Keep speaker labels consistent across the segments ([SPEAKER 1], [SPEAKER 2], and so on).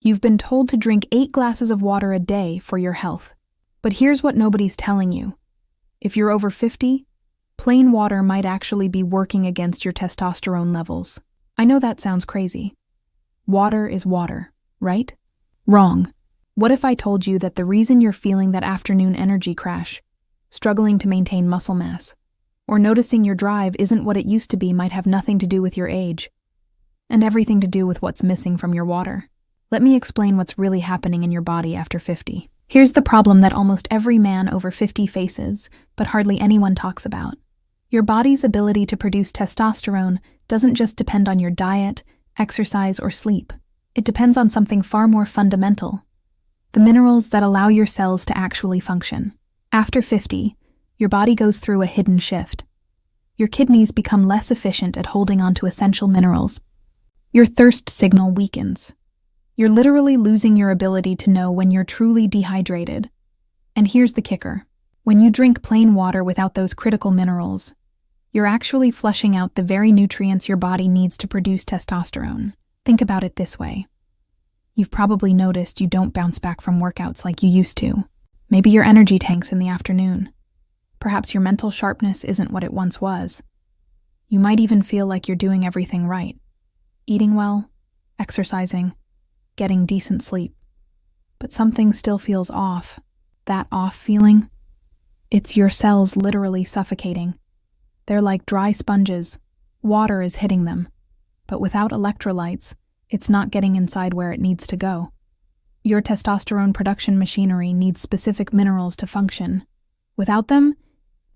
[SPEAKER 1] You've been told to drink 8 glasses of water a day for your health. But here's what nobody's telling you. If you're over 50, plain water might actually be working against your testosterone levels. I know that sounds crazy. Water is water, right? Wrong. What if I told you that the reason you're feeling that afternoon energy crash, struggling to maintain muscle mass, or noticing your drive isn't what it used to be might have nothing to do with your age, and everything to do with what's missing from your water? Let me explain what's really happening in your body after 50. Here's the problem that almost every man over 50 faces, but hardly anyone talks about. Your body's ability to produce testosterone doesn't just depend on your diet, exercise, or sleep. It depends on something far more fundamental: the minerals that allow your cells to actually function. After 50, your body goes through a hidden shift. Your kidneys become less efficient at holding onto essential minerals. Your thirst signal weakens. You're literally losing your ability to know when you're truly dehydrated. And here's the kicker. When you drink plain water without those critical minerals, you're actually flushing out the very nutrients your body needs to produce testosterone. Think about it this way. You've probably noticed you don't bounce back from workouts like you used to. Maybe your energy tanks in the afternoon. Perhaps your mental sharpness isn't what it once was. You might even feel like you're doing everything right. Eating well, exercising, getting decent sleep. But something still feels off. That off feeling? It's your cells literally suffocating. They're like dry sponges. Water is hitting them. But without electrolytes, it's not getting inside where it needs to go. Your testosterone production machinery needs specific minerals to function. Without them,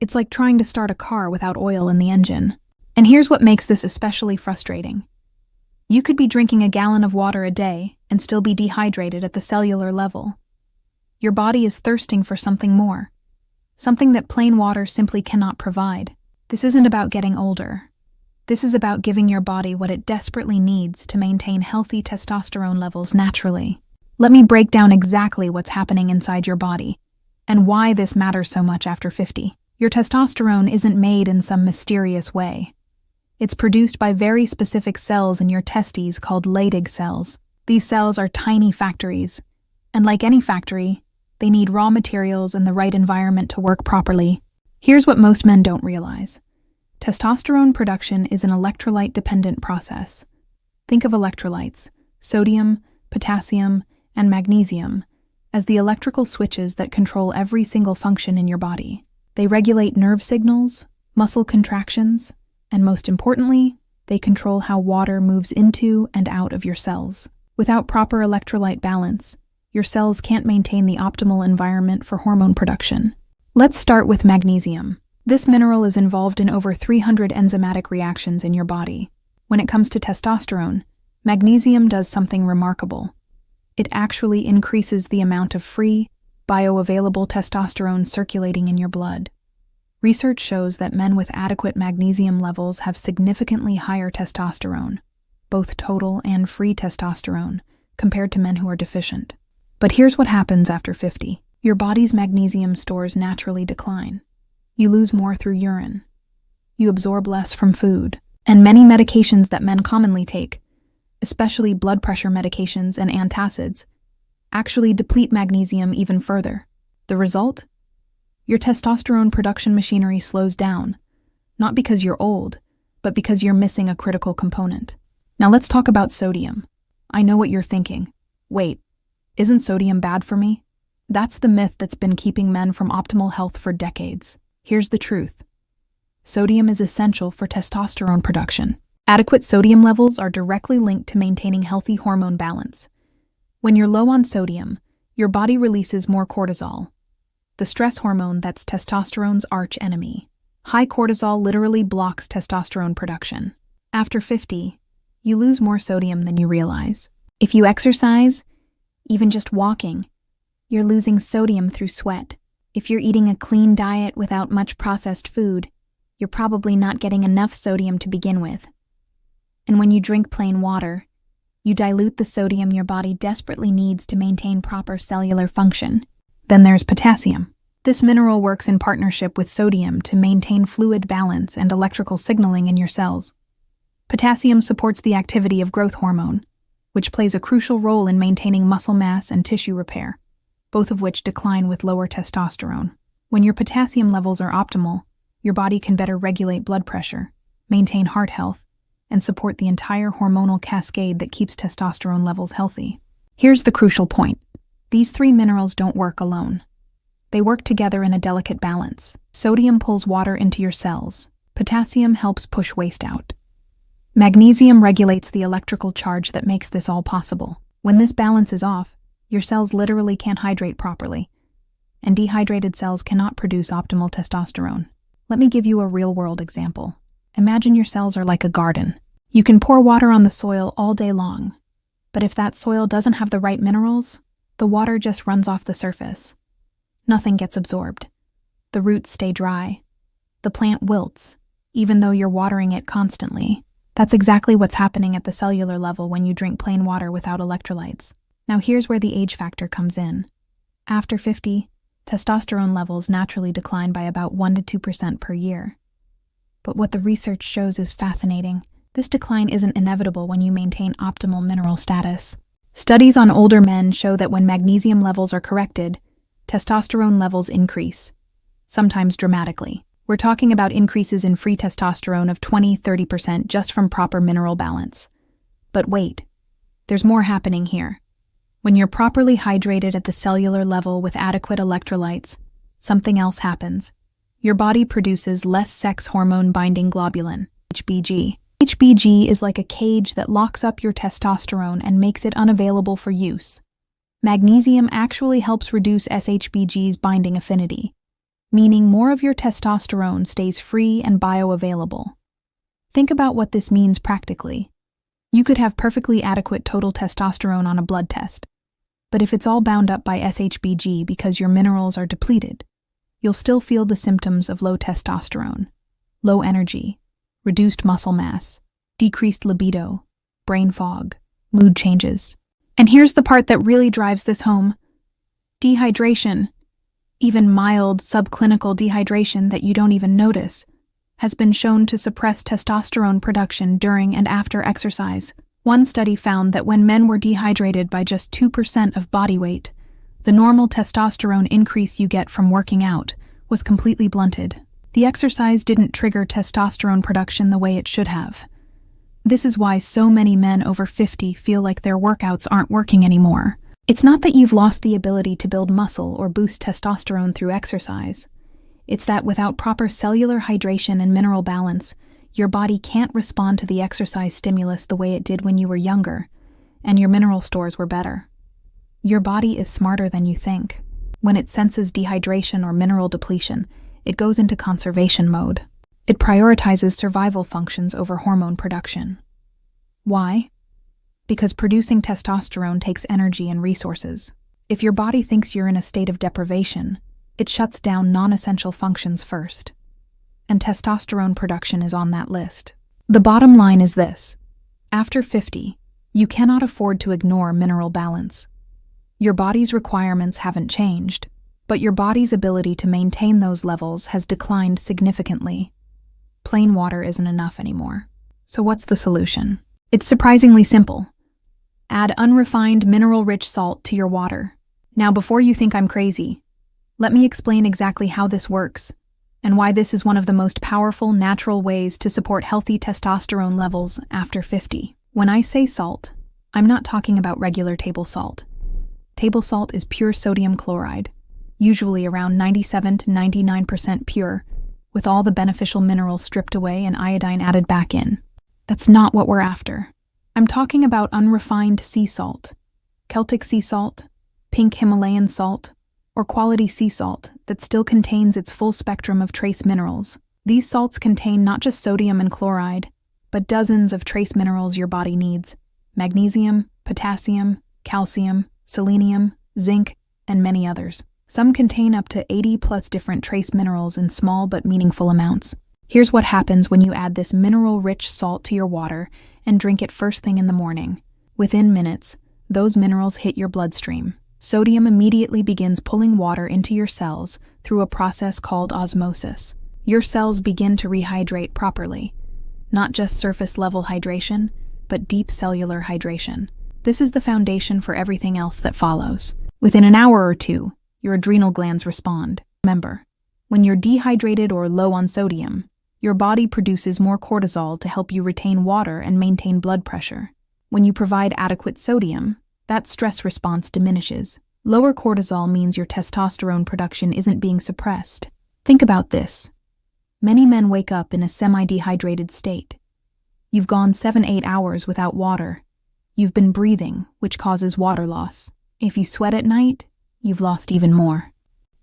[SPEAKER 1] it's like trying to start a car without oil in the engine. And here's what makes this especially frustrating. You could be drinking a gallon of water a day and still be dehydrated at the cellular level. Your body is thirsting for something more, something that plain water simply cannot provide. This isn't about getting older. This is about giving your body what it desperately needs to maintain healthy testosterone levels naturally. Let me break down exactly what's happening inside your body and why this matters so much after 50. Your testosterone isn't made in some mysterious way. It's produced by very specific cells in your testes called Leydig cells. These cells are tiny factories, and like any factory, they need raw materials and the right environment to work properly. Here's what most men don't realize. Testosterone production is an electrolyte-dependent process. Think of electrolytes, sodium, potassium, and magnesium, as the electrical switches that control every single function in your body. They regulate nerve signals, muscle contractions, and most importantly, they control how water moves into and out of your cells. Without proper electrolyte balance, your cells can't maintain the optimal environment for hormone production. Let's start with magnesium. This mineral is involved in over 300 enzymatic reactions in your body. When it comes to testosterone, magnesium does something remarkable. It actually increases the amount of free, bioavailable testosterone circulating in your blood. Research shows that men with adequate magnesium levels have significantly higher testosterone, both total and free testosterone, compared to men who are deficient. But here's what happens after 50. Your body's magnesium stores naturally decline. You lose more through urine. You absorb less from food. And many medications that men commonly take, especially blood pressure medications and antacids, actually deplete magnesium even further. The result? Your testosterone production machinery slows down, not because you're old, but because you're missing a critical component. Now let's talk about sodium. I know what you're thinking. Wait, isn't sodium bad for me? That's the myth that's been keeping men from optimal health for decades. Here's the truth. Sodium is essential for testosterone production. Adequate sodium levels are directly linked to maintaining healthy hormone balance. When you're low on sodium, your body releases more cortisol, the stress hormone that's testosterone's arch enemy. High cortisol literally blocks testosterone production. After 50, you lose more sodium than you realize. If you exercise, even just walking, you're losing sodium through sweat. If you're eating a clean diet without much processed food, you're probably not getting enough sodium to begin with. And when you drink plain water, you dilute the sodium your body desperately needs to maintain proper cellular function. Then there's potassium. This mineral works in partnership with sodium to maintain fluid balance and electrical signaling in your cells. Potassium supports the activity of growth hormone, which plays a crucial role in maintaining muscle mass and tissue repair, both of which decline with lower testosterone. When your potassium levels are optimal, your body can better regulate blood pressure, maintain heart health, and support the entire hormonal cascade that keeps testosterone levels healthy. Here's the crucial point. These three minerals don't work alone. They work together in a delicate balance. Sodium pulls water into your cells. Potassium helps push waste out. Magnesium regulates the electrical charge that makes this all possible. When this balance is off, your cells literally can't hydrate properly, and dehydrated cells cannot produce optimal testosterone. Let me give you a real-world example. Imagine your cells are like a garden. You can pour water on the soil all day long, but if that soil doesn't have the right minerals, the water just runs off the surface. Nothing gets absorbed. The roots stay dry. The plant wilts, even though you're watering it constantly. That's exactly what's happening at the cellular level when you drink plain water without electrolytes. Now here's where the age factor comes in. After 50, testosterone levels naturally decline by about 1 to 2% per year. But what the research shows is fascinating. This decline isn't inevitable when you maintain optimal mineral status. Studies on older men show that when magnesium levels are corrected, testosterone levels increase, sometimes dramatically. We're talking about increases in free testosterone of 20–30% just from proper mineral balance. But wait, there's more happening here. When you're properly hydrated at the cellular level with adequate electrolytes, something else happens. Your body produces less sex hormone-binding globulin, HBG. HBG is like a cage that locks up your testosterone and makes it unavailable for use. Magnesium actually helps reduce SHBG's binding affinity, meaning more of your testosterone stays free and bioavailable. Think about what this means practically. You could have perfectly adequate total testosterone on a blood test, but if it's all bound up by SHBG because your minerals are depleted, you'll still feel the symptoms of low testosterone, low energy, reduced muscle mass, decreased libido, brain fog, mood changes. And here's the part that really drives this home. Dehydration, even mild subclinical dehydration that you don't even notice, has been shown to suppress testosterone production during and after exercise. One study found that when men were dehydrated by just 2% of body weight, the normal testosterone increase you get from working out was completely blunted. The exercise didn't trigger testosterone production the way it should have. This is why so many men over 50 feel like their workouts aren't working anymore. It's not that you've lost the ability to build muscle or boost testosterone through exercise. It's that without proper cellular hydration and mineral balance, your body can't respond to the exercise stimulus the way it did when you were younger, and your mineral stores were better. Your body is smarter than you think. When it senses dehydration or mineral depletion, it goes into conservation mode. It prioritizes survival functions over hormone production. Why? Because producing testosterone takes energy and resources. If your body thinks you're in a state of deprivation, it shuts down non-essential functions first. And testosterone production is on that list. The bottom line is this. After 50, you cannot afford to ignore mineral balance. Your body's requirements haven't changed, but your body's ability to maintain those levels has declined significantly. Plain water isn't enough anymore. So what's the solution? It's surprisingly simple. Add unrefined, mineral-rich salt to your water. Now, before you think I'm crazy, let me explain exactly how this works and why this is one of the most powerful natural ways to support healthy testosterone levels after 50. When I say salt, I'm not talking about regular table salt. Table salt is pure sodium chloride, usually around 97 to 99% pure, with all the beneficial minerals stripped away and iodine added back in. That's not what we're after. I'm talking about unrefined sea salt, Celtic sea salt, pink Himalayan salt, or quality sea salt that still contains its full spectrum of trace minerals. These salts contain not just sodium and chloride, but dozens of trace minerals your body needs: magnesium, potassium, calcium, selenium, zinc, and many others. Some contain up to 80+ different trace minerals in small but meaningful amounts. Here's what happens when you add this mineral-rich salt to your water and drink it first thing in the morning. Within minutes, those minerals hit your bloodstream. Sodium immediately begins pulling water into your cells through a process called osmosis. Your cells begin to rehydrate properly. Not just surface-level hydration, but deep cellular hydration. This is the foundation for everything else that follows. Within an hour or two, your adrenal glands respond. Remember, when you're dehydrated or low on sodium, your body produces more cortisol to help you retain water and maintain blood pressure. When you provide adequate sodium, that stress response diminishes. Lower cortisol means your testosterone production isn't being suppressed. Think about this. Many men wake up in a semi-dehydrated state. You've gone 7-8 hours without water. You've been breathing, which causes water loss. If you sweat at night, you've lost even more.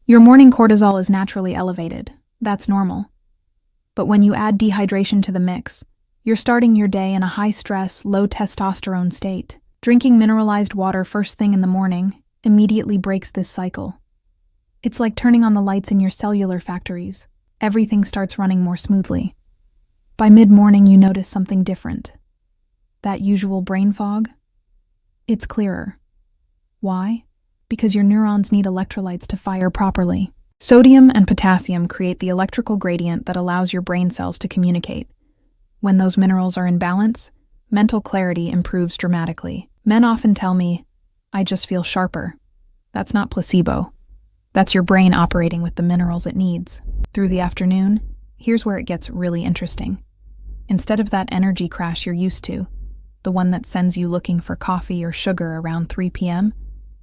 [SPEAKER 1] Your morning cortisol is naturally elevated. That's normal. But when you add dehydration to the mix, you're starting your day in a high-stress, low-testosterone state. Drinking mineralized water first thing in the morning immediately breaks this cycle. It's like turning on the lights in your cellular factories. Everything starts running more smoothly. By mid-morning, you notice something different. That usual brain fog? It's clearer. Why? Because your neurons need electrolytes to fire properly. Sodium and potassium create the electrical gradient that allows your brain cells to communicate. When those minerals are in balance, mental clarity improves dramatically. Men often tell me, "I just feel sharper." That's not placebo. That's your brain operating with the minerals it needs. Through the afternoon, here's where it gets really interesting. Instead of that energy crash you're used to, the one that sends you looking for coffee or sugar around 3 p.m.,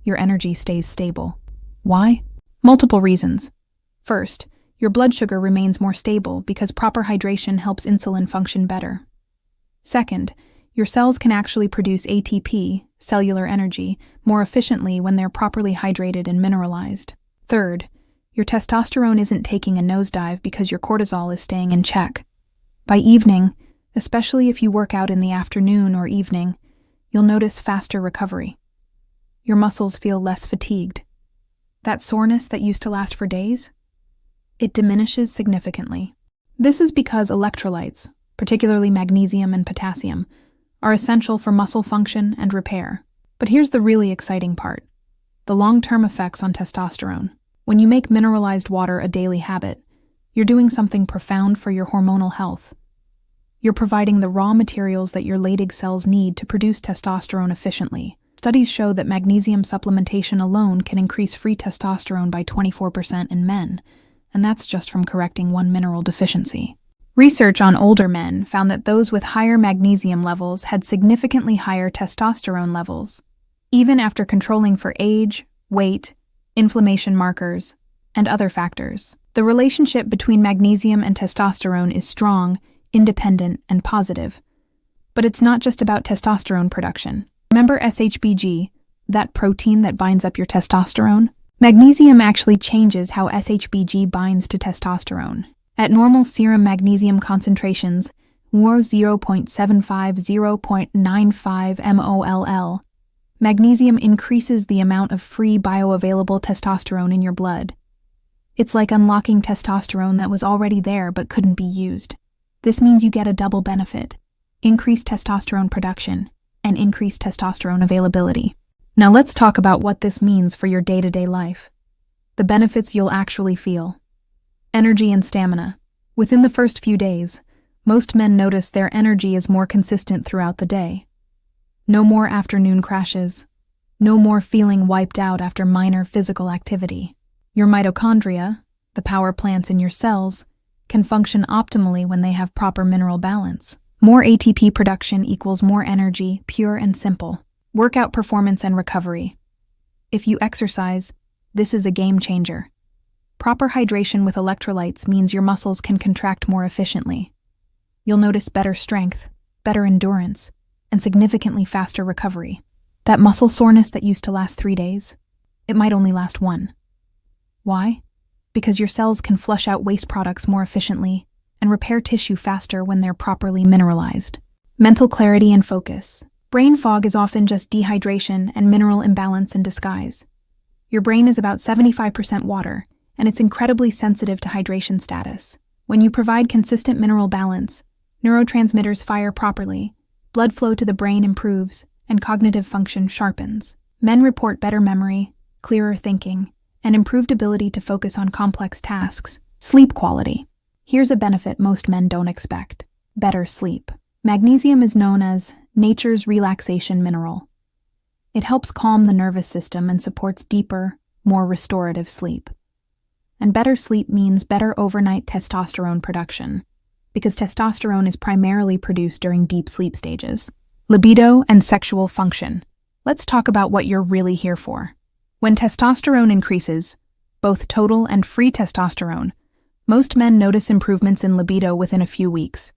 [SPEAKER 1] your energy stays stable. Why? Multiple reasons. First, your blood sugar remains more stable because proper hydration helps insulin function better. Second, your cells can actually produce ATP, cellular energy, more efficiently when they're properly hydrated and mineralized. Third, your testosterone isn't taking a nosedive because your cortisol is staying in check. By evening, especially if you work out in the afternoon or evening, you'll notice faster recovery. Your muscles feel less fatigued. That soreness that used to last for days? It diminishes significantly. This is because electrolytes, particularly magnesium and potassium, are essential for muscle function and repair. But here's the really exciting part: the long-term effects on testosterone. When you make mineralized water a daily habit, you're doing something profound for your hormonal health. You're providing the raw materials that your Leydig cells need to produce testosterone efficiently. Studies show that magnesium supplementation alone can increase free testosterone by 24% in men, and that's just from correcting one mineral deficiency. Research on older men found that those with higher magnesium levels had significantly higher testosterone levels, even after controlling for age, weight, inflammation markers, and other factors. The relationship between magnesium and testosterone is strong, independent, and positive. But it's not just about testosterone production. Remember SHBG, that protein that binds up your testosterone? Magnesium actually changes how SHBG binds to testosterone. At normal serum magnesium concentrations, 0.75–0.95 mol/L, magnesium increases the amount of free bioavailable testosterone in your blood. It's like unlocking testosterone that was already there but couldn't be used. This means you get a double benefit: increased testosterone production and increased testosterone availability. Now let's talk about what this means for your day-to-day life. The benefits you'll actually feel. Energy and stamina. Within the first few days, most men notice their energy is more consistent throughout the day. No more afternoon crashes. No more feeling wiped out after minor physical activity. Your mitochondria, the power plants in your cells, can function optimally when they have proper mineral balance. More ATP production equals more energy, pure and simple. Workout performance and recovery. If you exercise, this is a game changer. Proper hydration with electrolytes means your muscles can contract more efficiently. You'll notice better strength, better endurance, and significantly faster recovery. That muscle soreness that used to last 3 days, it might only last 1. Why? Because your cells can flush out waste products more efficiently and repair tissue faster when they're properly mineralized. Mental clarity and focus. Brain fog is often just dehydration and mineral imbalance in disguise. Your brain is about 75% water, and it's incredibly sensitive to hydration status. When you provide consistent mineral balance, neurotransmitters fire properly, blood flow to the brain improves, and cognitive function sharpens. Men report better memory, clearer thinking, and improved ability to focus on complex tasks. Sleep quality. Here's a benefit most men don't expect: better sleep. Magnesium is known as nature's relaxation mineral. It helps calm the nervous system and supports deeper, more restorative sleep. And better sleep means better overnight testosterone production, because testosterone is primarily produced during deep sleep stages. Libido and sexual function. Let's talk about what you're really here for. When testosterone increases, both total and free testosterone, most men notice improvements in libido within a few weeks.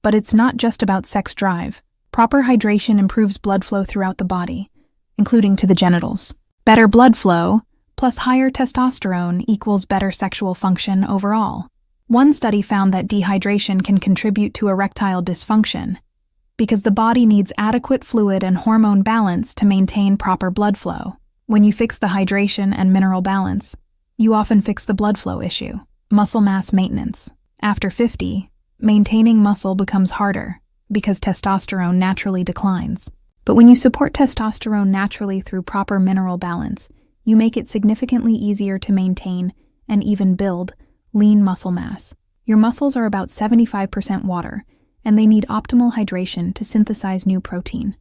[SPEAKER 1] But it's not just about sex drive. Proper hydration improves blood flow throughout the body, including to the genitals. Better blood flow plus higher testosterone equals better sexual function overall. One study found that dehydration can contribute to erectile dysfunction because the body needs adequate fluid and hormone balance to maintain proper blood flow. When you fix the hydration and mineral balance, you often fix the blood flow issue. Muscle mass maintenance. After 50, maintaining muscle becomes harder because testosterone naturally declines. But when you support testosterone naturally through proper mineral balance, you make it significantly easier to maintain and even build lean muscle mass. Your muscles are about 75% water, and they need optimal hydration to synthesize new protein.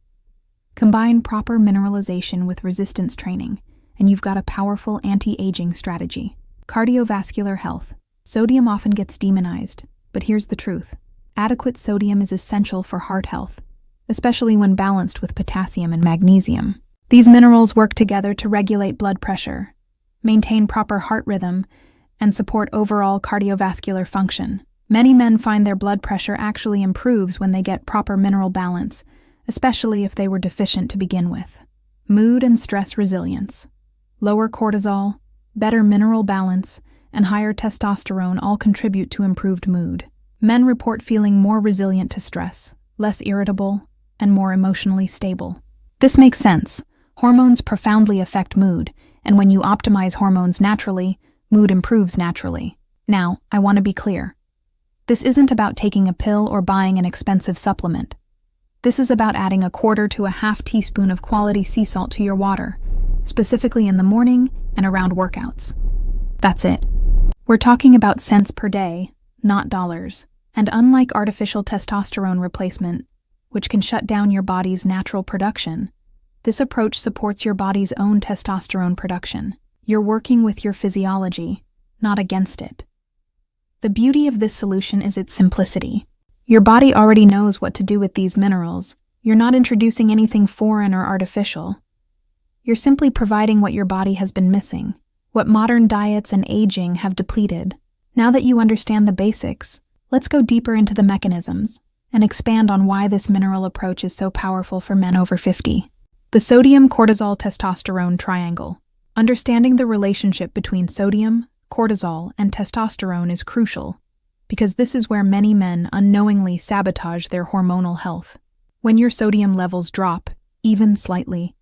[SPEAKER 1] Combine proper mineralization with resistance training, and you've got a powerful anti-aging strategy. Cardiovascular health. Sodium often gets demonized, but here's the truth. Adequate sodium is essential for heart health, especially when balanced with potassium and magnesium. These minerals work together to regulate blood pressure, maintain proper heart rhythm, and support overall cardiovascular function. Many men find their blood pressure actually improves when they get proper mineral balance, especially if they were deficient to begin with. Mood and stress resilience. Lower cortisol, better mineral balance, and higher testosterone all contribute to improved mood. Men report feeling more resilient to stress, less irritable, and more emotionally stable. This makes sense. Hormones profoundly affect mood, and when you optimize hormones naturally, mood improves naturally. Now, I want to be clear. This isn't about taking a pill or buying an expensive supplement. This is about adding a quarter to a half teaspoon of quality sea salt to your water, specifically in the morning and around workouts. That's it. We're talking about cents per day, not dollars. And unlike artificial testosterone replacement, which can shut down your body's natural production, this approach supports your body's own testosterone production. You're working with your physiology, not against it. The beauty of this solution is its simplicity. Your body already knows what to do with these minerals. You're not introducing anything foreign or artificial. You're simply providing what your body has been missing, what modern diets and aging have depleted. Now that you understand the basics, let's go deeper into the mechanisms and expand on why this mineral approach is so powerful for men over 50. The sodium-cortisol-testosterone triangle. Understanding the relationship between sodium, cortisol, and testosterone is crucial, because this is where many men unknowingly sabotage their hormonal health. When your sodium levels drop, even slightly,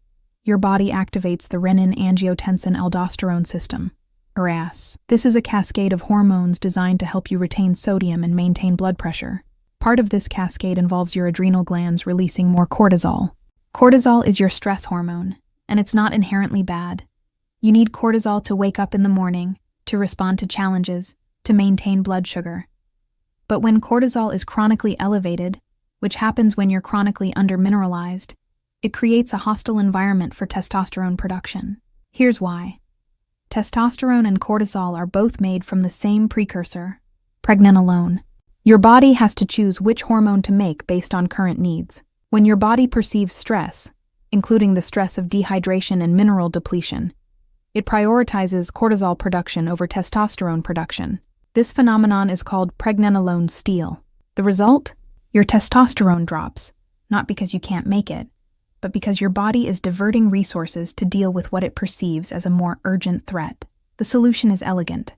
[SPEAKER 1] your body activates the renin-angiotensin-aldosterone system, or RAS. This is a cascade of hormones designed to help you retain sodium and maintain blood pressure. Part of this cascade involves your adrenal glands releasing more cortisol. Cortisol is your stress hormone, and it's not inherently bad. You need cortisol to wake up in the morning, to respond to challenges, to maintain blood sugar. But when cortisol is chronically elevated, which happens when you're chronically undermineralized, it creates a hostile environment for testosterone production. Here's why. Testosterone and cortisol are both made from the same precursor, pregnenolone. Your body has to choose which hormone to make based on current needs. When your body perceives stress, including the stress of dehydration and mineral depletion, it prioritizes cortisol production over testosterone production. This phenomenon is called pregnenolone steal. The result? Your testosterone drops, not because you can't make it, but because your body is diverting resources to deal with what it perceives as a more urgent threat. The solution is elegant.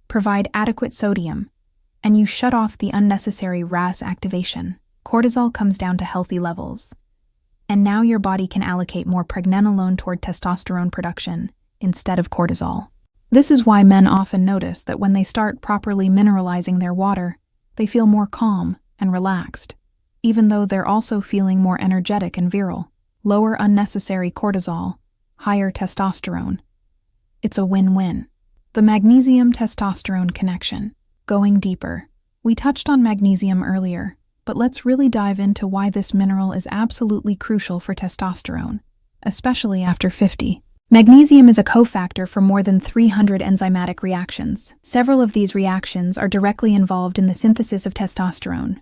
[SPEAKER 1] Provide adequate sodium, and you shut off the unnecessary RAS activation. Cortisol comes down to healthy levels, and now your body can allocate more pregnenolone toward testosterone production instead of cortisol. This is why men often notice that when they start properly mineralizing their water, they feel more calm and relaxed, even though they're also feeling more energetic and virile. Lower unnecessary cortisol, higher testosterone. It's a win-win. The magnesium-testosterone connection. Going deeper. We touched on magnesium earlier, but let's really dive into why this mineral is absolutely crucial for testosterone, especially after 50. Magnesium is a cofactor for more than 300 enzymatic reactions. Several of these reactions are directly involved in the synthesis of testosterone.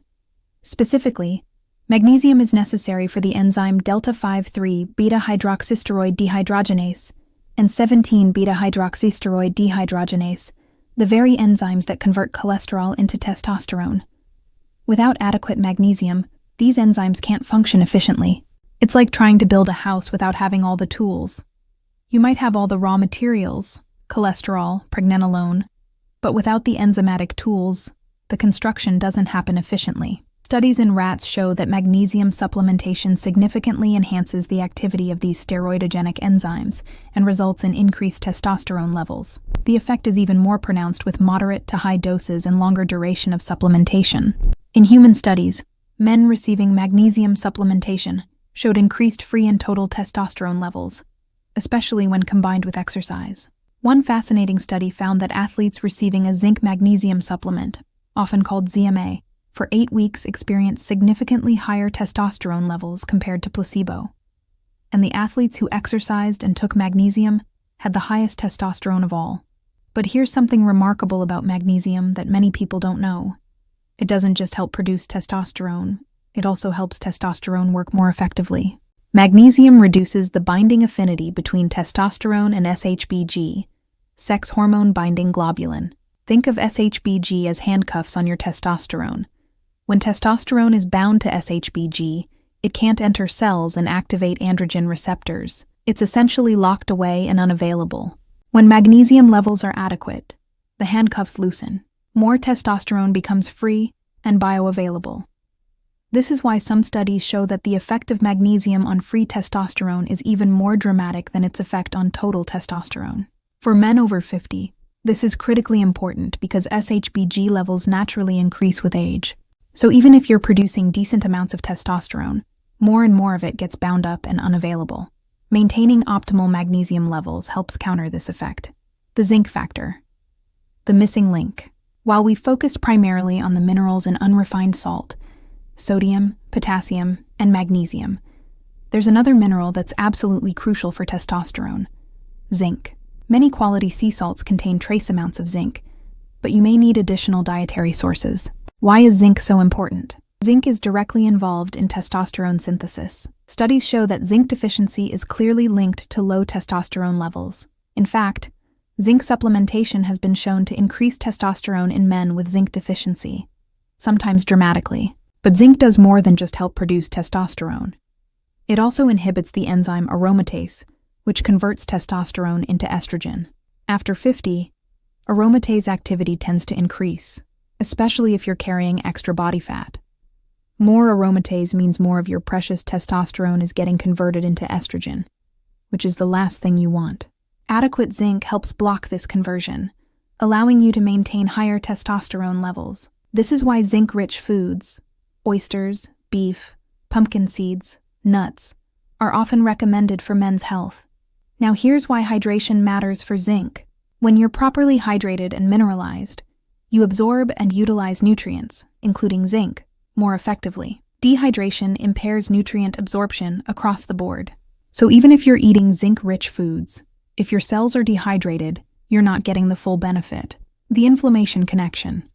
[SPEAKER 1] Specifically, magnesium is necessary for the enzyme delta-5,3 beta-hydroxysteroid dehydrogenase and 17 beta-hydroxysteroid dehydrogenase, the very enzymes that convert cholesterol into testosterone. Without adequate magnesium, these enzymes can't function efficiently. It's like trying to build a house without having all the tools. You might have all the raw materials, cholesterol, pregnenolone, but without the enzymatic tools, the construction doesn't happen efficiently. Studies in rats show that magnesium supplementation significantly enhances the activity of these steroidogenic enzymes and results in increased testosterone levels. The effect is even more pronounced with moderate to high doses and longer duration of supplementation. In human studies, men receiving magnesium supplementation showed increased free and total testosterone levels, especially when combined with exercise. One fascinating study found that athletes receiving a zinc-magnesium supplement, often called ZMA, for 8 weeks experienced significantly higher testosterone levels compared to placebo. And the athletes who exercised and took magnesium had the highest testosterone of all. But here's something remarkable about magnesium that many people don't know. It doesn't just help produce testosterone, it also helps testosterone work more effectively. Magnesium reduces the binding affinity between testosterone and SHBG, sex hormone binding globulin. Think of SHBG as handcuffs on your testosterone. When testosterone is bound to SHBG, it can't enter cells and activate androgen receptors. It's essentially locked away and unavailable. When magnesium levels are adequate, the handcuffs loosen. More testosterone becomes free and bioavailable. This is why some studies show that the effect of magnesium on free testosterone is even more dramatic than its effect on total testosterone. For men over 50, this is critically important because SHBG levels naturally increase with age. So even if you're producing decent amounts of testosterone, more and more of it gets bound up and unavailable. Maintaining optimal magnesium levels helps counter this effect. The zinc factor. The missing link. While we focused primarily on the minerals in unrefined salt, sodium, potassium, and magnesium, there's another mineral that's absolutely crucial for testosterone: zinc. Many quality sea salts contain trace amounts of zinc, but you may need additional dietary sources. Why is zinc so important? Zinc is directly involved in testosterone synthesis. Studies show that zinc deficiency is clearly linked to low testosterone levels. In fact, zinc supplementation has been shown to increase testosterone in men with zinc deficiency, sometimes dramatically. But zinc does more than just help produce testosterone. It also inhibits the enzyme aromatase, which converts testosterone into estrogen. After 50, aromatase activity tends to increase, especially if you're carrying extra body fat. More aromatase means more of your precious testosterone is getting converted into estrogen, which is the last thing you want. Adequate zinc helps block this conversion, allowing you to maintain higher testosterone levels. This is why zinc-rich foods, oysters, beef, pumpkin seeds, nuts, are often recommended for men's health. Now here's why hydration matters for zinc. When you're properly hydrated and mineralized, you absorb and utilize nutrients, including zinc, more effectively. Dehydration impairs nutrient absorption across the board. So even if you're eating zinc-rich foods, if your cells are dehydrated, you're not getting the full benefit. The inflammation connection.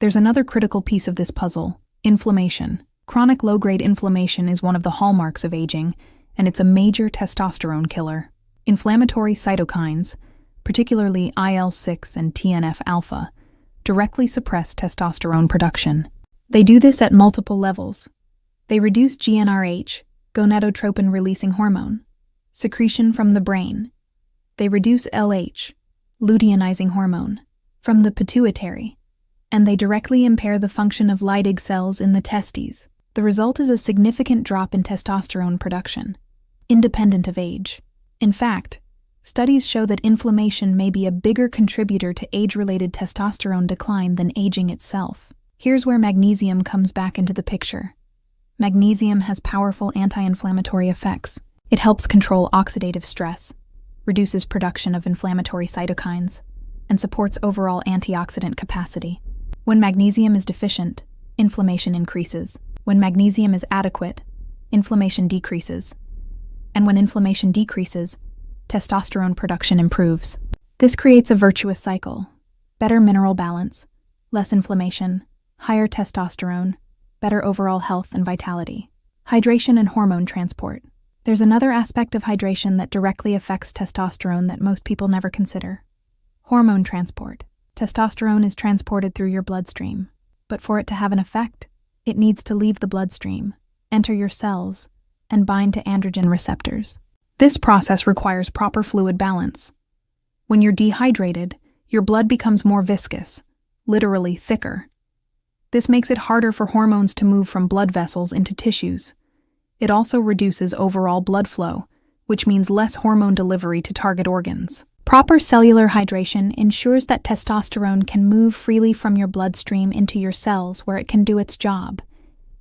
[SPEAKER 1] There's another critical piece of this puzzle: inflammation. Chronic low-grade inflammation is one of the hallmarks of aging, and it's a major testosterone killer. Inflammatory cytokines, particularly IL-6 and TNF-alpha, directly suppress testosterone production. They do this at multiple levels. They reduce GnRH, gonadotropin-releasing hormone, secretion from the brain. They reduce LH, luteinizing hormone, from the pituitary, and they directly impair the function of Leydig cells in the testes. The result is a significant drop in testosterone production, independent of age. In fact, studies show that inflammation may be a bigger contributor to age-related testosterone decline than aging itself. Here's where magnesium comes back into the picture. Magnesium has powerful anti-inflammatory effects. It helps control oxidative stress, reduces production of inflammatory cytokines, and supports overall antioxidant capacity. When magnesium is deficient, inflammation increases. When magnesium is adequate, inflammation decreases. And when inflammation decreases, testosterone production improves. This creates a virtuous cycle: better mineral balance, less inflammation, higher testosterone, better overall health and vitality. Hydration and hormone transport. There's another aspect of hydration that directly affects testosterone that most people never consider: hormone transport. Testosterone is transported through your bloodstream, but for it to have an effect, it needs to leave the bloodstream, enter your cells, and bind to androgen receptors. This process requires proper fluid balance. When you're dehydrated, your blood becomes more viscous, literally thicker. This makes it harder for hormones to move from blood vessels into tissues. It also reduces overall blood flow, which means less hormone delivery to target organs. Proper cellular hydration ensures that testosterone can move freely from your bloodstream into your cells where it can do its job,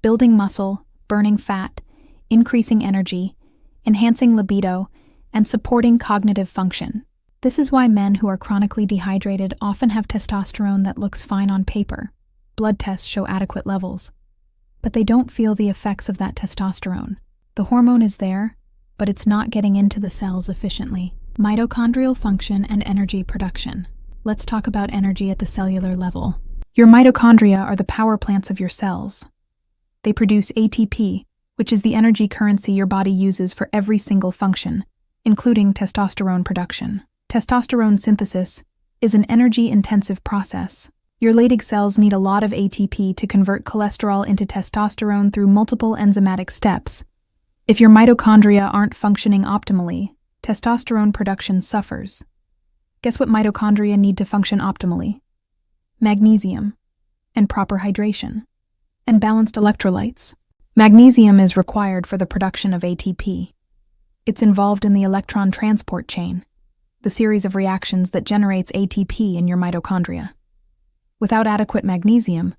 [SPEAKER 1] building muscle, burning fat, increasing energy, enhancing libido, and supporting cognitive function. This is why men who are chronically dehydrated often have testosterone that looks fine on paper. Blood tests show adequate levels, but they don't feel the effects of that testosterone. The hormone is there, but it's not getting into the cells efficiently. Mitochondrial function and energy production. Let's talk about energy at the cellular level. Your mitochondria are the power plants of your cells. They produce ATP, which is the energy currency your body uses for every single function, including testosterone production. Testosterone synthesis is an energy-intensive process. Your Leydig cells need a lot of ATP to convert cholesterol into testosterone through multiple enzymatic steps. If your mitochondria aren't functioning optimally, testosterone production suffers. Guess what mitochondria need to function optimally? Magnesium, and proper hydration, and balanced electrolytes. Magnesium is required for the production of ATP. It's involved in the electron transport chain, the series of reactions that generates ATP in your mitochondria. Without adequate magnesium,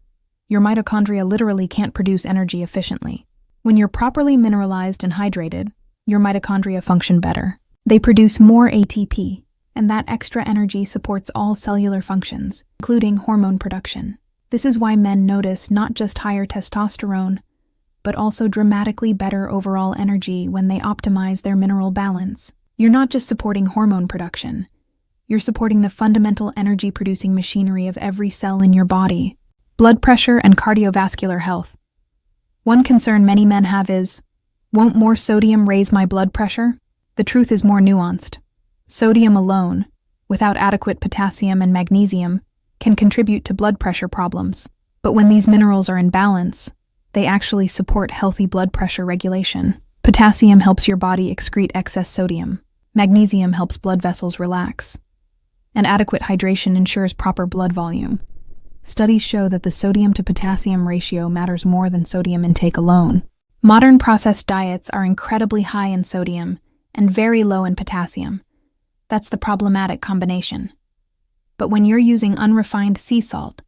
[SPEAKER 1] your mitochondria literally can't produce energy efficiently. When you're properly mineralized and hydrated, your mitochondria function better. They produce more ATP, and that extra energy supports all cellular functions, including hormone production. This is why men notice not just higher testosterone, but also dramatically better overall energy when they optimize their mineral balance. You're not just supporting hormone production, you're supporting the fundamental energy-producing machinery of every cell in your body. Blood pressure and cardiovascular health. One concern many men have is, won't more sodium raise my blood pressure? The truth is more nuanced. Sodium alone, without adequate potassium and magnesium, can contribute to blood pressure problems. But when these minerals are in balance, they actually support healthy blood pressure regulation. Potassium helps your body excrete excess sodium. Magnesium helps blood vessels relax. And adequate hydration ensures proper blood volume. Studies show that the sodium to potassium ratio matters more than sodium intake alone. Modern processed diets are incredibly high in sodium and very low in potassium. That's the problematic combination. But when you're using unrefined sea salt,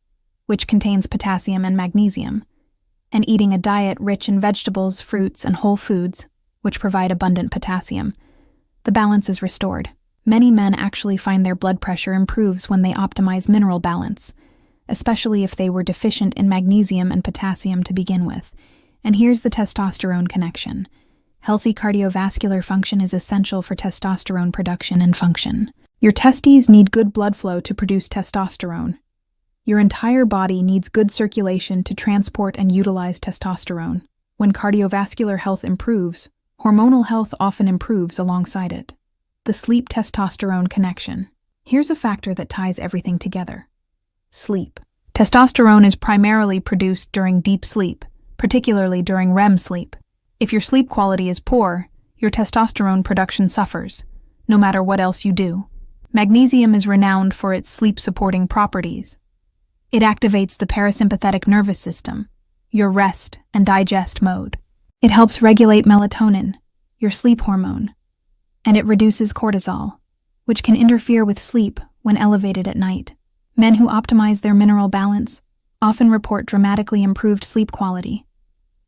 [SPEAKER 1] which contains potassium and magnesium, and eating a diet rich in vegetables, fruits, and whole foods, which provide abundant potassium, the balance is restored. Many men actually find their blood pressure improves when they optimize mineral balance, especially if they were deficient in magnesium and potassium to begin with. And here's the testosterone connection. Healthy cardiovascular function is essential for testosterone production and function. Your testes need good blood flow to produce testosterone. Your entire body needs good circulation to transport and utilize testosterone. When cardiovascular health improves, hormonal health often improves alongside it. The sleep-testosterone connection. Here's a factor that ties everything together. Sleep. Testosterone is primarily produced during deep sleep, particularly during REM sleep. If your sleep quality is poor, your testosterone production suffers, no matter what else you do. Magnesium is renowned for its sleep-supporting properties. It activates the parasympathetic nervous system, your rest and digest mode. It helps regulate melatonin, your sleep hormone, and it reduces cortisol, which can interfere with sleep when elevated at night. Men who optimize their mineral balance often report dramatically improved sleep quality.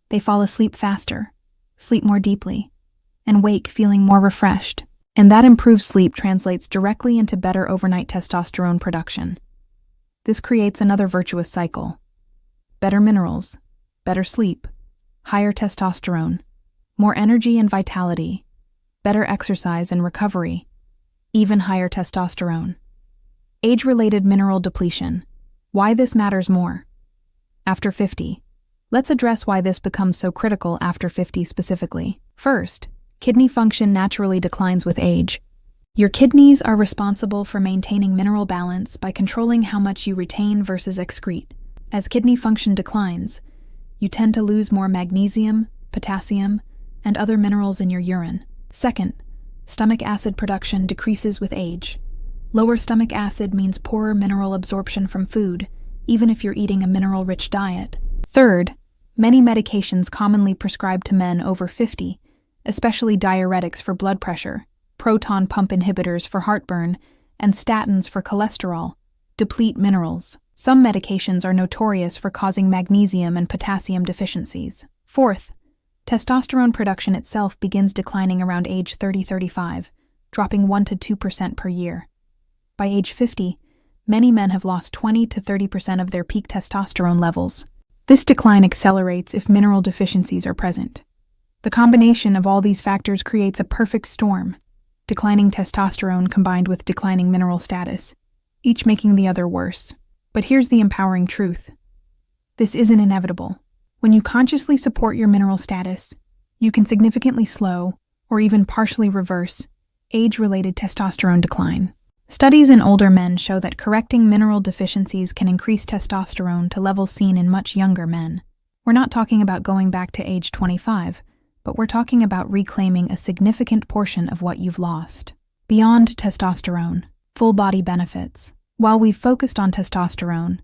[SPEAKER 1] They fall asleep faster, sleep more deeply, and wake feeling more refreshed. And that improved sleep translates directly into better overnight testosterone production. This creates another virtuous cycle. Better minerals, better sleep, higher testosterone, more energy and vitality, better exercise and recovery, even higher testosterone. Age-related mineral depletion. Why this matters more. After 50. Let's address why this becomes so critical after 50 specifically. First, kidney function naturally declines with age. Your kidneys are responsible for maintaining mineral balance by controlling how much you retain versus excrete. As kidney function declines, you tend to lose more magnesium, potassium, and other minerals in your urine. Second, stomach acid production decreases with age. Lower stomach acid means poorer mineral absorption from food, even if you're eating a mineral-rich diet. Third, many medications commonly prescribed to men over 50, especially diuretics for blood pressure, proton pump inhibitors for heartburn, and statins for cholesterol, deplete minerals. Some medications are notorious for causing magnesium and potassium deficiencies. Fourth, testosterone production itself begins declining around age 30-35, dropping 1 to 2% per year. By age 50, many men have lost 20 to 30% of their peak testosterone levels. This decline accelerates if mineral deficiencies are present. The combination of all these factors creates a perfect storm, declining testosterone combined with declining mineral status, each making the other worse. But here's the empowering truth. This isn't inevitable. When you consciously support your mineral status, you can significantly slow, or even partially reverse, age-related testosterone decline. Studies in older men show that correcting mineral deficiencies can increase testosterone to levels seen in much younger men. We're not talking about going back to age 25, but we're talking about reclaiming a significant portion of what you've lost. Beyond testosterone, full body benefits. While we've focused on testosterone,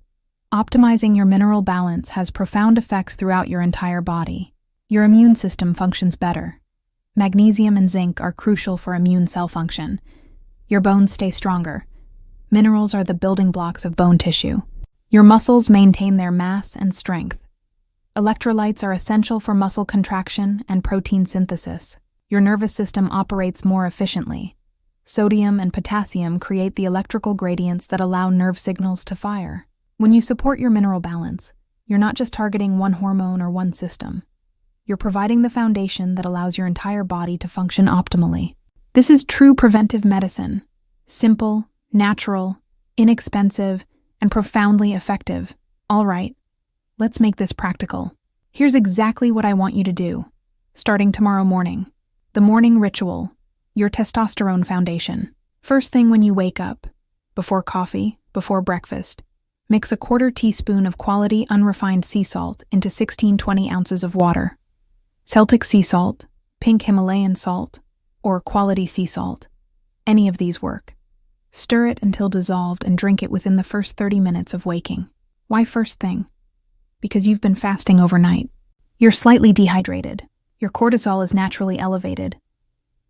[SPEAKER 1] optimizing your mineral balance has profound effects throughout your entire body. Your immune system functions better. Magnesium and zinc are crucial for immune cell function. Your bones stay stronger. Minerals are the building blocks of bone tissue. Your muscles maintain their mass and strength. Electrolytes are essential for muscle contraction and protein synthesis. Your nervous system operates more efficiently. Sodium and potassium create the electrical gradients that allow nerve signals to fire. When you support your mineral balance, you're not just targeting one hormone or one system. You're providing the foundation that allows your entire body to function optimally. This is true preventive medicine. Simple, natural, inexpensive, and profoundly effective. All right, let's make this practical. Here's exactly what I want you to do. Starting tomorrow morning. The morning ritual. Your testosterone foundation. First thing when you wake up, before coffee, before breakfast, mix a 1/4 teaspoon of quality unrefined sea salt into 16-20 ounces of water. Celtic sea salt, pink Himalayan salt, or quality sea salt. Any of these work. Stir it until dissolved and drink it within the first 30 minutes of waking. Why first thing? Because you've been fasting overnight. You're slightly dehydrated. Your cortisol is naturally elevated.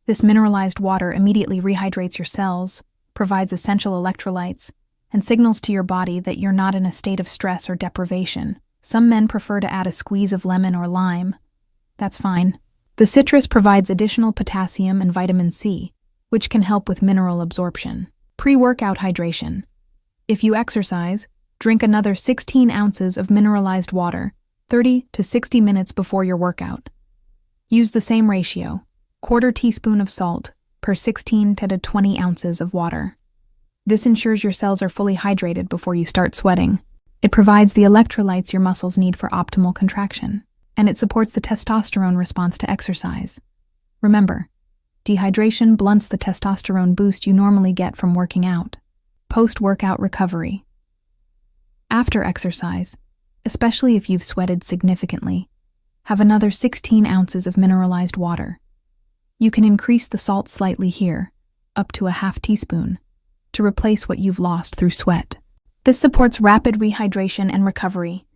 [SPEAKER 1] This mineralized water immediately rehydrates your cells, provides essential electrolytes, and signals to your body that you're not in a state of stress or deprivation. Some men prefer to add a squeeze of lemon or lime. That's fine. The citrus provides additional potassium and vitamin C, which can help with mineral absorption. Pre-workout hydration. If you exercise, drink another 16 ounces of mineralized water 30 to 60 minutes before your workout. Use the same ratio, 1/4 teaspoon of salt per 16 to 20 ounces of water. This ensures your cells are fully hydrated before you start sweating. It provides the electrolytes your muscles need for optimal contraction, and it supports the testosterone response to exercise. Remember, dehydration blunts the testosterone boost you normally get from working out. Post-workout recovery. After exercise, especially if you've sweated significantly, have another 16 ounces of mineralized water. You can increase the salt slightly here, up to a 1/2 teaspoon, to replace what you've lost through sweat. This supports rapid rehydration and recovery.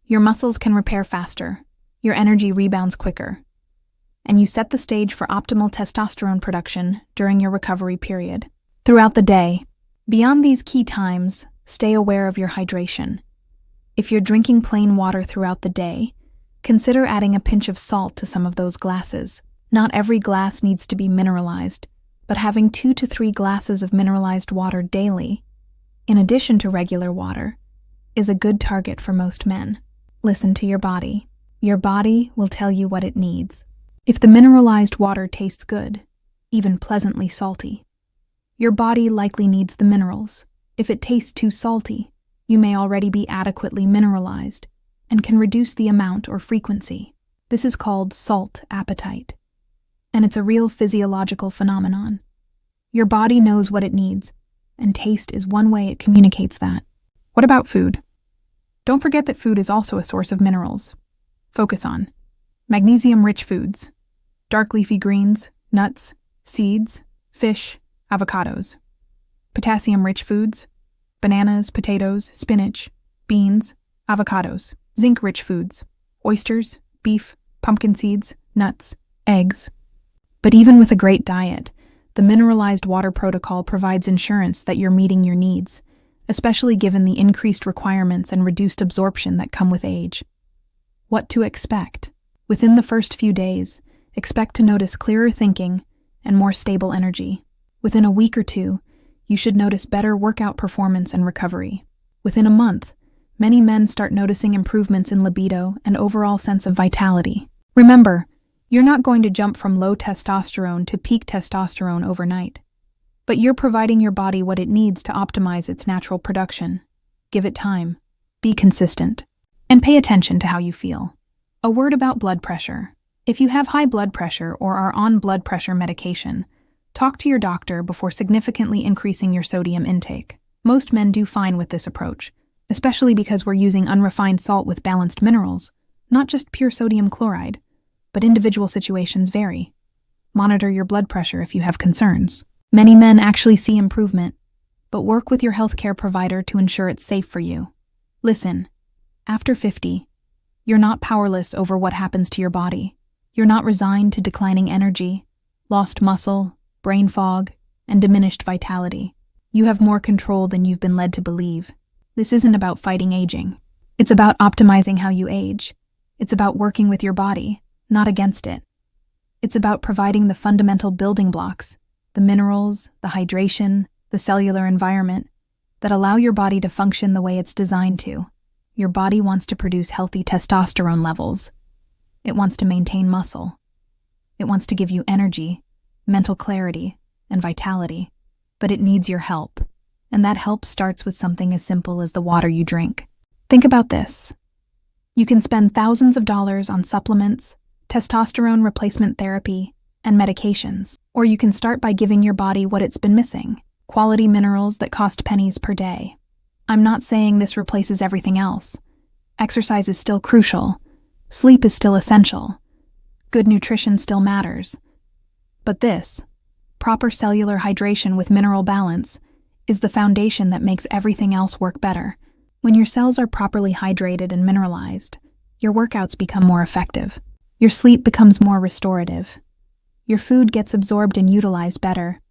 [SPEAKER 1] Your muscles can repair faster, your energy rebounds quicker, and you set the stage for optimal testosterone production during your recovery period. Throughout the day, beyond these key times, stay aware of your hydration. If you're drinking plain water throughout the day, consider adding a pinch of salt to some of those glasses. Not every glass needs to be mineralized, but having 2 to 3 glasses of mineralized water daily, in addition to regular water, is a good target for most men. Listen to your body. Your body will tell you what it needs. If the mineralized water tastes good, even pleasantly salty. Your body likely needs the minerals. If it tastes too salty, you may already be adequately mineralized and can reduce the amount or frequency. This is called salt appetite, and it's a real physiological phenomenon. Your body knows what it needs, and taste is one way it communicates that. What about food? Don't forget that food is also a source of minerals. Focus on magnesium-rich foods, dark leafy greens, nuts, seeds, fish, avocados. Potassium-rich foods, bananas, potatoes, spinach, beans, avocados. Zinc-rich foods, oysters, beef, pumpkin seeds, nuts, eggs. But even with a great diet, the mineralized water protocol provides insurance that you're meeting your needs, especially given the increased requirements and reduced absorption that come with age. What to expect? Within the first few days, expect to notice clearer thinking and more stable energy. Within a week or two, you should notice better workout performance and recovery. Within a month, many men start noticing improvements in libido and overall sense of vitality. Remember, you're not going to jump from low testosterone to peak testosterone overnight, but you're providing your body what it needs to optimize its natural production. Give it time, be consistent, and pay attention to how you feel. A word about blood pressure. If you have high blood pressure or are on blood pressure medication, talk to your doctor before significantly increasing your sodium intake. Most men do fine with this approach, especially because we're using unrefined salt with balanced minerals, not just pure sodium chloride, but individual situations vary. Monitor your blood pressure if you have concerns. Many men actually see improvement, but work with your healthcare provider to ensure it's safe for you. Listen, after 50, you're not powerless over what happens to your body. You're not resigned to declining energy, lost muscle, brain fog, and diminished vitality. You have more control than you've been led to believe. This isn't about fighting aging. It's about optimizing how you age. It's about working with your body, not against it. It's about providing the fundamental building blocks, the minerals, the hydration, the cellular environment, that allow your body to function the way it's designed to. Your body wants to produce healthy testosterone levels. It wants to maintain muscle. It wants to give you energy, mental clarity, and vitality. But it needs your help. And that help starts with something as simple as the water you drink. Think about this. You can spend thousands of dollars on supplements, testosterone replacement therapy, and medications. Or you can start by giving your body what it's been missing, quality minerals that cost pennies per day. I'm not saying this replaces everything else. Exercise is still crucial. Sleep is still essential. Good nutrition still matters. But this, proper cellular hydration with mineral balance, is the foundation that makes everything else work better. When your cells are properly hydrated and mineralized, your workouts become more effective. Your sleep becomes more restorative. Your food gets absorbed and utilized better.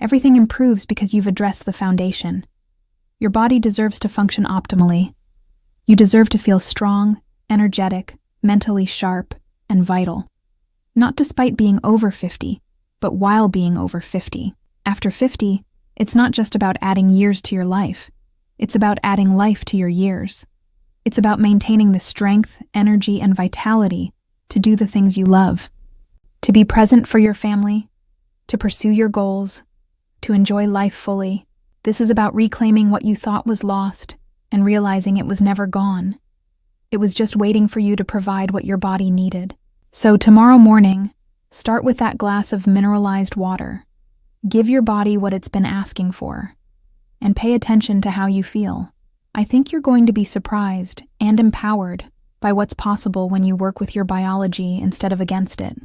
[SPEAKER 1] Everything improves because you've addressed the foundation. Your body deserves to function optimally. You deserve to feel strong, energetic, mentally sharp, and vital. Not despite being over 50, but while being over 50. After 50, it's not just about adding years to your life. It's about adding life to your years. It's about maintaining the strength, energy, and vitality to do the things you love. To be present for your family, to pursue your goals, to enjoy life fully. This is about reclaiming what you thought was lost and realizing it was never gone. It was just waiting for you to provide what your body needed. So tomorrow morning, start with that glass of mineralized water. Give your body what it's been asking for, and pay attention to how you feel. I think you're going to be surprised and empowered by what's possible when you work with your biology instead of against it.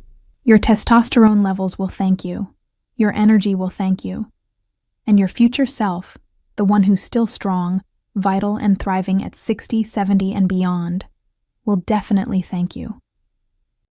[SPEAKER 1] Your testosterone levels will thank you. Your energy will thank you. And your future self, the one who's still strong, vital, and thriving at 60, 70, and beyond, will definitely thank you.